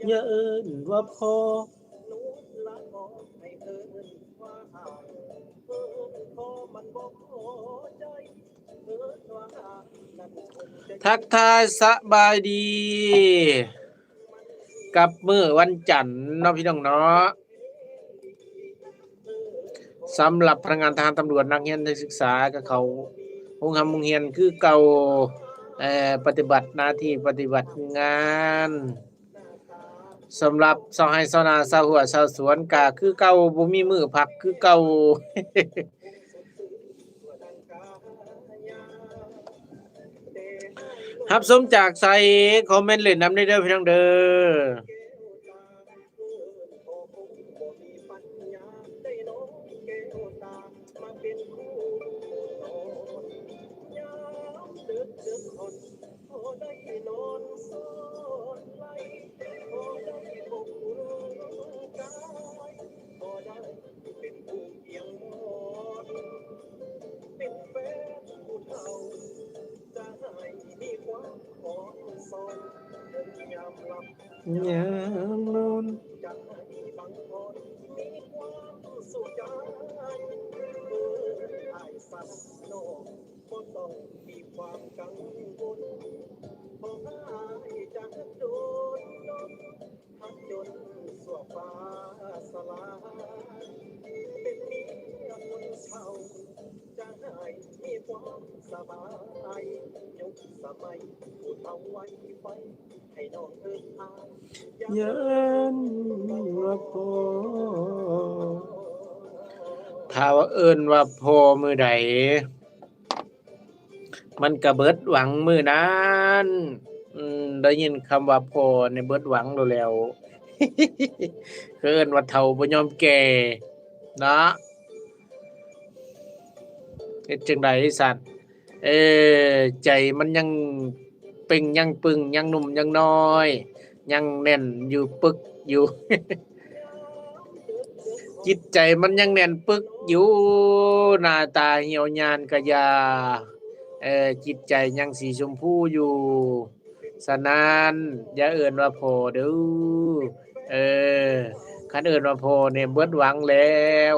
อย่าเอิ้นว่าพ่อทักทายสบายดีกับมื้อวันจันทร์เนาะพี่น้องเนาะสำหรับพนักงานทหารตำรวจนักเรียนนักศึกษาก็เขาโรงโรงเรียนคือเก่าปฏิบัติหน้าที่ปฏิบัติงานสำหรับชาวไร่ชาวนาชาวหัวชาวสวนก็คือเก่าบ่มีมื้อพักคือเก่า รับชมจากไสคอมเมนต์เล่นนำได้เด้อพี่น้องเด้อยามนอนยันว่าพ่อถ้าว่าเอิ้นว่าพ่อมื้อใดมันก็เบิดหวังมื้อนั้นได้ยินคำว่าพ่อนี่เบิดหวังโลดแล้ว คือเอิ้นว่าเฒ่าบ่ยอมแก่เนาะเฮ็ดจั่งใดสัตว์ใจมันยังเป่งยังปึงยังหนุ่มยังน้อยยังแน่นอยู่ปึกอยู่ จิตใจมันยังแน่นปึกอยู่หน้าตาเหี่ยวยานก็อย่าจิตใจยังสีชมพูอยู่ฉะนั้นอย่าเอิ้นว่าพ่อเด้อเออคันเอิ้นว่าพ่อนี่เบิดหวังแล้ว